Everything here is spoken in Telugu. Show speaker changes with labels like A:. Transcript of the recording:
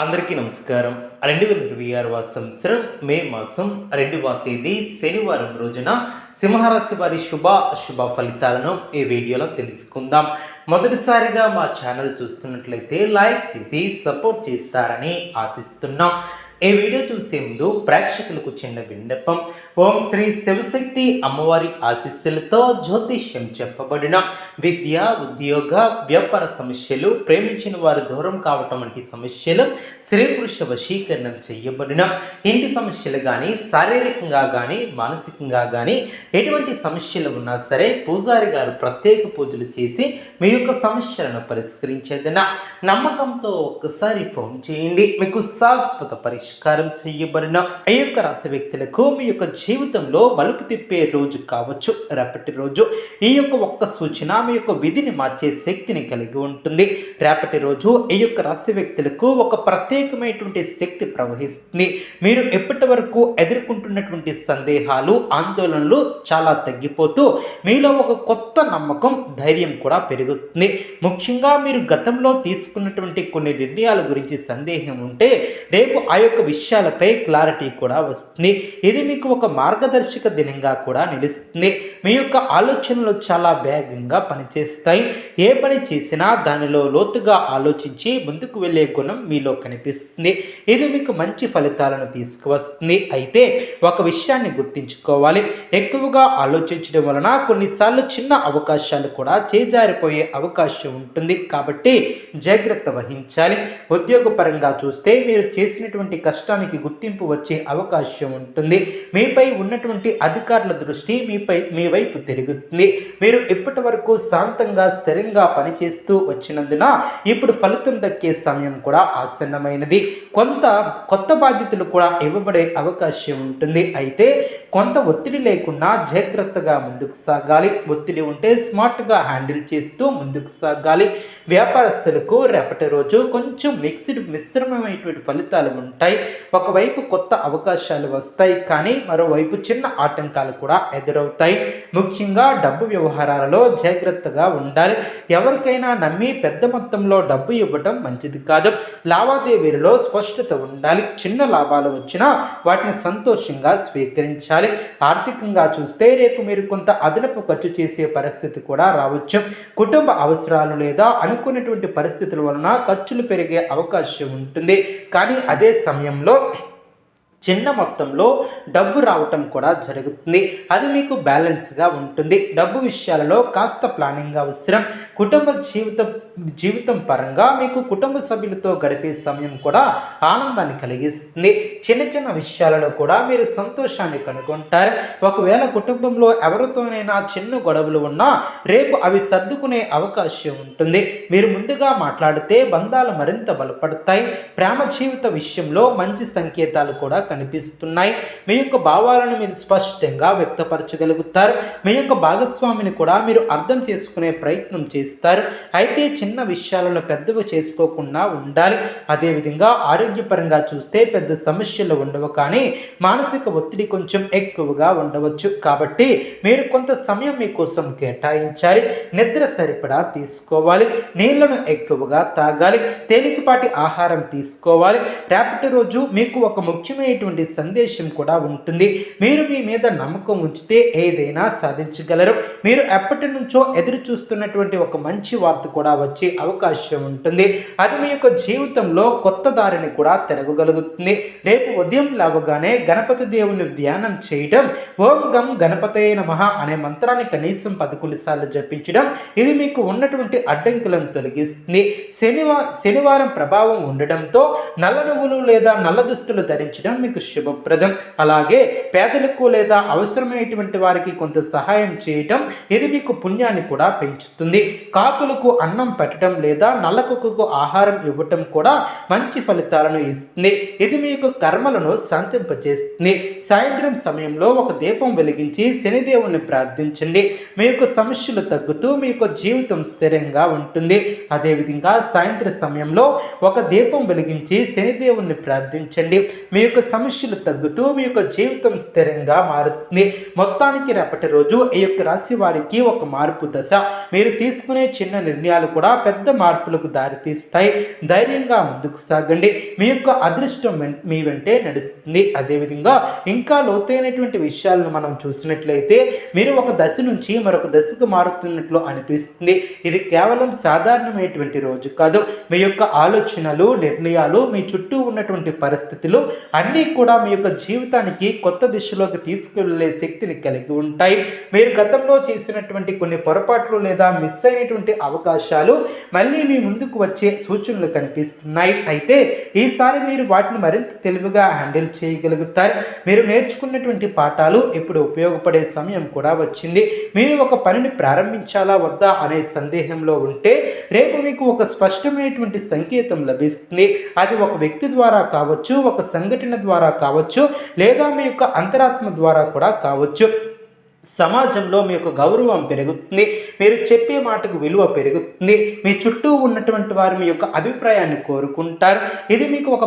A: అందరికీ నమస్కారం. 2026 సంవత్సరం మే మాసం 2వ తేదీ శనివారం రోజున సింహరాశి వారి శుభ ఫలితాలను ఈ వీడియోలో తెలుసుకుందాం. మొదటిసారిగా మా ఛానల్ చూస్తున్నట్లయితే లైక్ చేసి సపోర్ట్ చేస్తారని ఆశిస్తున్నాం. ఈ వీడియో చూసే ముందు ప్రేక్షకులకు చిన్న విన్నపం. ఓం శ్రీ శివశక్తి అమ్మవారి ఆశీస్సులతో జ్యోతిష్యం చెప్పబడిన విద్య, ఉద్యోగ, వ్యాపార సమస్యలు, ప్రేమించిన వారు దూరం కావటం వంటి సమస్యలు, స్త్రీ పురుష వశీకరణం చేయబడిన ఇంటి సమస్యలు కానీ, శారీరకంగా కానీ, మానసికంగా కానీ ఎటువంటి సమస్యలు ఉన్నా సరే పూజారి గారు ప్రత్యేక పూజలు చేసి మీ యొక్క సమస్యలను పరిష్కరించేదన నమ్మకంతో ఒక్కసారి ఫోన్ చేయండి. మీకు శాశ్వత పరిష్కారం చేయబడిన ఈ యొక్క రాశి వ్యక్తులకు మీ యొక్క జీవితంలో మలుపు తిప్పే రోజు కావచ్చు రేపటి రోజు. ఈ యొక్క ఒక్క సూచన మీ యొక్క విధిని మార్చే శక్తిని కలిగి ఉంటుంది. రేపటి రోజు ఈ యొక్క రాశి వ్యక్తులకు ఒక ప్రత్యేకమైనటువంటి శక్తి ప్రవహిస్తుంది. మీరు ఎప్పటి వరకు ఎదుర్కొంటున్నటువంటి సందేహాలు, ఆందోళనలు చాలా తగ్గిపోతూ మీలో ఒక కొత్త నమ్మకం, ధైర్యం కూడా పెరుగుతుంది. ముఖ్యంగా మీరు గతంలో తీసుకున్నటువంటి కొన్ని నిర్ణయాల గురించి సందేహం ఉంటే రేపు ఆ యొక్క విషయాలపై క్లారిటీ కూడా వస్తుంది. ఇది మీకు ఒక మార్గదర్శక దినంగా కూడా నిలుస్తుంది. మీ యొక్క ఆలోచనలు చాలా వేగంగా పనిచేస్తాయి. ఏ పని చేసినా దానిలో లోతుగా ఆలోచించి ముందుకు వెళ్ళే గుణం మీలో కనిపిస్తుంది. ఇది మీకు మంచి ఫలితాలను తీసుకువస్తుంది. అయితే ఒక విషయాన్ని గుర్తుంచుకోవాలి. ఎక్కువగా ఆలోచించడం వలన కొన్నిసార్లు చిన్న అవకాశాలు కూడా చేజారిపోయే అవకాశం ఉంటుంది. కాబట్టి జాగ్రత్త వహించాలి. ఉద్యోగపరంగా చూస్తే మీరు చేసినటువంటి కష్టానికి గుర్తింపు వచ్చే అవకాశం ఉంటుంది. మీపై ఉన్నటువంటి అధికారుల దృష్టి మీ వైపు తిరుగుతుంది. మీరు ఇప్పటి వరకు శాంతంగా, స్థిరంగా పనిచేస్తూ వచ్చినందున ఇప్పుడు ఫలితం దక్కే సమయం కూడా ఆసన్నమైనది. కొంత కొత్త బాధ్యతలు కూడా ఇవ్వబడే అవకాశం ఉంటుంది. అయితే కొంత ఒత్తిడి లేకుండా జాగ్రత్తగా ముందుకు సాగాలి. ఒత్తిడి ఉంటే స్మార్ట్గా హ్యాండిల్ చేస్తూ ముందుకు సాగాలి. వ్యాపారస్తులకు రేపటి రోజు కొంచెం మిశ్రమమైనటువంటి ఫలితాలు ఉంటాయి. ఒకవైపు కొత్త అవకాశాలు వస్తాయి, కానీ మరోవైపు చిన్న ఆటంకాలు కూడా ఎదురవుతాయి. ముఖ్యంగా డబ్బు వ్యవహారాలలో జాగ్రత్తగా ఉండాలి. ఎవరికైనా నమ్మి పెద్ద మొత్తంలో డబ్బు ఇవ్వటం మంచిది కాదు. లావాదేవీలలో స్పష్టత ఉండాలి. చిన్న లాభాలు వచ్చినా వాటిని సంతోషంగా స్వీకరించాలి. ఆర్థికంగా చూస్తే రేపు మీరు కొంత అదనపు ఖర్చు చేసే పరిస్థితి కూడా రావచ్చు. కుటుంబ అవసరాలు లేదా అనుకున్నటువంటి పరిస్థితుల వలన ఖర్చులు పెరిగే అవకాశం ఉంటుంది. కానీ అదే సమయంలో చిన్న మొత్తంలో డబ్బు రావటం కూడా జరుగుతుంది. అది మీకు బ్యాలెన్స్గా ఉంటుంది. డబ్బు విషయాలలో కాస్త ప్లానింగ్ అవసరం. కుటుంబ జీవితం పరంగా మీకు కుటుంబ సభ్యులతో గడిపే సమయం కూడా ఆనందాన్ని కలిగిస్తుంది. చిన్న చిన్న విషయాలలో కూడా మీరు సంతోషాన్ని కనుగొంటారు. ఒకవేళ కుటుంబంలో ఎవరితోనైనా చిన్న గొడవలు ఉన్నా రేపు అవి సర్దుకునే అవకాశం ఉంటుంది. మీరు ముందుగా మాట్లాడితే బంధాలు మరింత బలపడతాయి. ప్రేమ జీవిత విషయంలో మంచి సంకేతాలు కూడా కనిపిస్తున్నాయి. మీ యొక్క భావాలను మీరు స్పష్టంగా వ్యక్తపరచగలుగుతారు. మీ యొక్క భాగస్వామిని కూడా మీరు అర్థం చేసుకునే ప్రయత్నం చేస్తారు. అయితే చిన్న విషయాలను పెద్దవి చేసుకోకుండా ఉండాలి. అదేవిధంగా ఆరోగ్యపరంగా చూస్తే పెద్ద సమస్యలు ఉండవు, కానీ మానసిక ఒత్తిడి కొంచెం ఎక్కువగా ఉండవచ్చు. కాబట్టి మీరు కొంత సమయం మీకోసం కేటాయించాలి. నిద్ర సరిపడా తీసుకోవాలి. నీళ్లను ఎక్కువగా తాగాలి. తేలికపాటి ఆహారం తీసుకోవాలి. రేపటి రోజు మీకు ఒక ముఖ్యమైనటువంటి సందేశం కూడా ఉంటుంది. మీరు మీ మీద నమ్మకం ఉంచితే ఏదైనా సాధించగలరు. మీరు ఎప్పటి నుంచో ఎదురు చూస్తున్నటువంటి ఒక మంచి వార్త కూడా వచ్చే అవకాశం ఉంటుంది. అది మీ యొక్క జీవితంలో కొత్త దారిని కూడా తెరవగలుగుతుంది. రేపు ఉదయం లేవగానే గణపతి దేవుని ధ్యానం చేయడం, ఓం గం గణపతయే నమః అనే మంత్రాన్ని కనీసం 11 సార్లు జపించడం ఇది మీకు ఉన్నటువంటి అడ్డంకులను తొలగిస్తుంది. శనివారం ప్రభావం ఉండడంతో నల్ల నువ్వులు లేదా నల్ల దుస్తులు ధరించడం మీకు శుభప్రదం. అలాగే పేదలకు లేదా అవసరమైనటువంటి వారికి కొంత సహాయం చేయటం ఇది మీకు పుణ్యాన్ని కూడా పెంచుతుంది. కాకులకు అన్నం పెట్టడం లేదా నల్లకుక్కకు ఆహారం ఇవ్వటం కూడా మంచి ఫలితాలను ఇస్తుంది. ఇది మీకు కర్మలను శాంతింపజేస్తుంది. సాయంత్రం సమయంలో ఒక దీపం వెలిగించి శనిదేవుని ప్రార్థించండి. మీ యొక్క సమస్యలు తగ్గుతూ మీ యొక్క జీవితం స్థిరంగా ఉంటుంది. అదేవిధంగా సాయంత్రం సమయంలో ఒక దీపం వెలిగించి శనిదేవుని ప్రార్థించండి. మీ యొక్క సమస్యలు తగ్గుతూ మీ యొక్క జీవితం స్థిరంగా మారుతుంది. మొత్తానికి రేపటి రోజు ఈ యొక్క రాశి వారికి ఒక మార్పు దశ. మీరు తీసుకునే చిన్న నిర్ణయాలు కూడా పెద్ద మార్పులకు దారితీస్తాయి. ధైర్యంగా ముందుకు సాగండి. మీ యొక్క అదృష్టం మీ వెంటే నడుస్తుంది. అదేవిధంగా ఇంకా లోతైనటువంటి విషయాలను మనం చూసినట్లయితే మీరు ఒక దశ నుంచి మరొక దశకు మారుతున్నట్లు అనిపిస్తుంది. ఇది కేవలం సాధారణమైనటువంటి రోజు కాదు. మీ యొక్క ఆలోచనలు, నిర్ణయాలు, మీ చుట్టూ ఉన్నటువంటి పరిస్థితులు అన్నీ కూడా మీ యొక్క జీవితానికి కొత్త దిశలోకి తీసుకువెళ్ళే శక్తిని కలిగి ఉంటాయి. మీరు గతంలో చేసినటువంటి కొన్ని పొరపాట్లు లేదా మిస్ అయినటువంటి అవకాశాలు మళ్ళీ మీ ముందుకు వచ్చే సూచనలు కనిపిస్తున్నాయి. అయితే ఈసారి మీరు వాటిని మరింత తెలివిగా హ్యాండిల్ చేయగలుగుతారు. మీరు నేర్చుకున్నటువంటి పాఠాలు ఇప్పుడు ఉపయోగపడే సమయం కూడా వచ్చింది. మీరు ఒక పనిని ప్రారంభించాలా వద్దా అనే సందేహంలో ఉంటే రేపు మీకు ఒక స్పష్టమైనటువంటి సంకేతం లభిస్తుంది. అది ఒక వ్యక్తి ద్వారా కావచ్చు, ఒక సంఘటన ద్వారా కావచ్చు, లేదా మీ యొక్క అంతరాత్మ ద్వారా కూడా కావచ్చు. సమాజంలో మీ యొక్క గౌరవం పెరుగుతుంది. మీరు చెప్పే మాటకు విలువ పెరుగుతుంది. మీ చుట్టూ ఉన్నటువంటి వారు మీ యొక్క అభిప్రాయాన్ని కోరుకుంటారు. ఇది మీకు ఒక